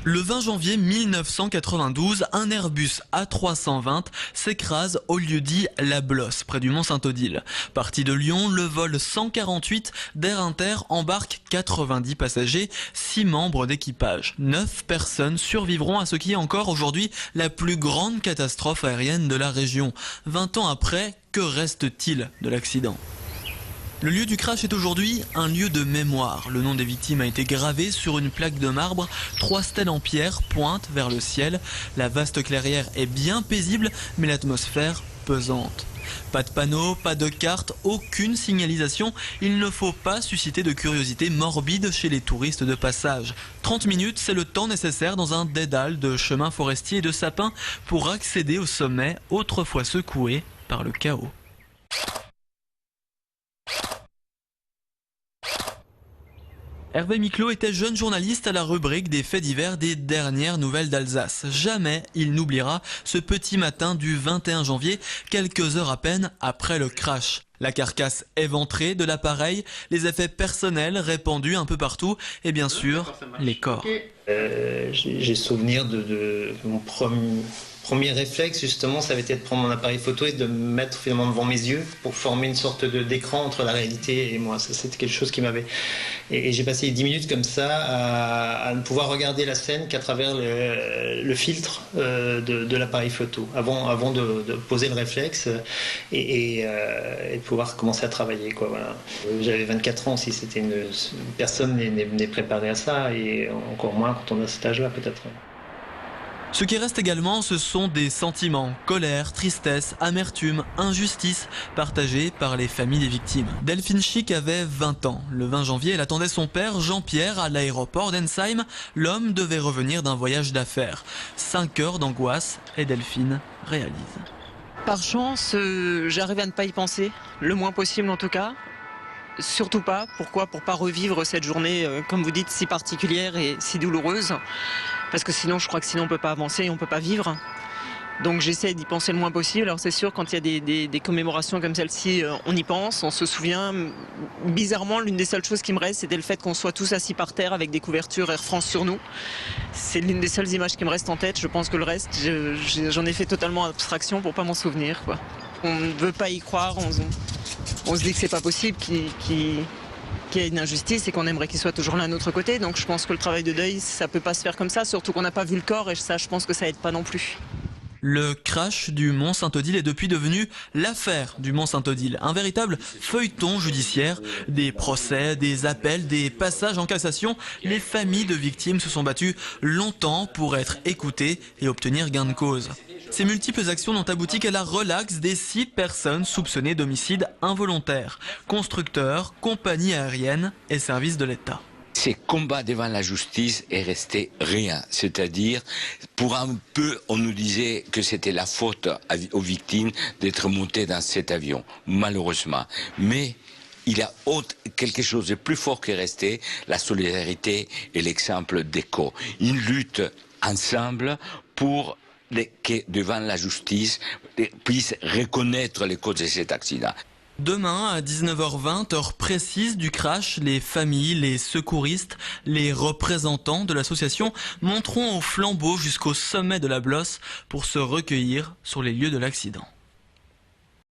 Le 20 janvier 1992, un Airbus A320 s'écrase au lieu-dit La Blosse, près du Mont-Saint-Odile. Parti de Lyon, le vol 148 d'Air Inter embarque 90 passagers, 6 membres d'équipage. 9 personnes survivront à ce qui est encore aujourd'hui la plus grande catastrophe aérienne de la région. 20 ans après, que reste-t-il de l'accident ? Le lieu du crash est aujourd'hui un lieu de mémoire. Le nom des victimes a été gravé sur une plaque de marbre. 3 stèles en pierre pointent vers le ciel. La vaste clairière est bien paisible, mais l'atmosphère pesante. Pas de panneaux, pas de cartes, aucune signalisation. Il ne faut pas susciter de curiosité morbide chez les touristes de passage. 30 minutes, c'est le temps nécessaire dans un dédale de chemins forestiers et de sapins pour accéder au sommet, autrefois secoué par le chaos. Hervé Miclot était jeune journaliste à la rubrique des faits divers des dernières nouvelles d'Alsace. Jamais il n'oubliera ce petit matin du 21 janvier, quelques heures à peine après le crash. La carcasse éventrée de l'appareil, les effets personnels répandus un peu partout et bien sûr les corps. J'ai souvenir de mon premier réflexe justement, ça avait été de prendre mon appareil photo et de me mettre finalement devant mes yeux pour former une sorte d'écran entre la réalité et moi. Ça, c'était quelque chose qui m'avait... Et j'ai passé 10 minutes comme ça à ne pouvoir regarder la scène qu'à travers le filtre de l'appareil photo, avant de poser le réflexe et de pouvoir commencer à travailler, quoi, voilà. J'avais 24 ans, si c'était personne n'est préparé à ça, et encore moins quand on a cet âge-là peut-être. Ce qui reste également, ce sont des sentiments, colère, tristesse, amertume, injustice, partagés par les familles des victimes. Delphine Schick avait 20 ans. Le 20 janvier, elle attendait son père, Jean-Pierre, à l'aéroport d'Ensheim. L'homme devait revenir d'un voyage d'affaires. 5 heures d'angoisse et Delphine réalise. Par chance, j'arrive à ne pas y penser, le moins possible en tout cas. Surtout pas. Pourquoi ? Pour pas revivre cette journée, comme vous dites, si particulière et si douloureuse. Parce que sinon, je crois que sinon on peut pas avancer et on peut pas vivre. Donc j'essaie d'y penser le moins possible. Alors c'est sûr, quand il y a des commémorations comme celle-ci, on y pense, on se souvient. Bizarrement, l'une des seules choses qui me reste, c'était le fait qu'on soit tous assis par terre avec des couvertures Air France sur nous. C'est l'une des seules images qui me reste en tête. Je pense que le reste, j'en ai fait totalement abstraction pour pas m'en souvenir, quoi. On ne veut pas y croire, on se dit que c'est pas possible, qu'il y a une injustice et qu'on aimerait qu'il soit toujours là à notre côté. Donc je pense que le travail de deuil, ça peut pas se faire comme ça, surtout qu'on n'a pas vu le corps, et ça, je pense que ça aide pas non plus. Le crash du Mont-Saint-Odile est depuis devenu l'affaire du Mont-Saint-Odile. Un véritable feuilleton judiciaire, des procès, des appels, des passages en cassation. Les familles de victimes se sont battues longtemps pour être écoutées et obtenir gain de cause. Ces multiples actions n'ont abouti qu'à la relaxe des 6 personnes soupçonnées d'homicide involontaire. Constructeurs, compagnies aériennes et services de l'État. Ces combats devant la justice est resté rien. C'est-à-dire, pour un peu, on nous disait que c'était la faute aux victimes d'être montées dans cet avion, malheureusement. Mais il y a quelque chose de plus fort qui est resté, la solidarité et l'exemple d'ECHO. Une lutte ensemble pour que devant la justice puisse reconnaître les causes de cet accident. Demain, à 19h20, heure précise du crash, les familles, les secouristes, les représentants de l'association monteront au flambeau jusqu'au sommet de la Blosse pour se recueillir sur les lieux de l'accident.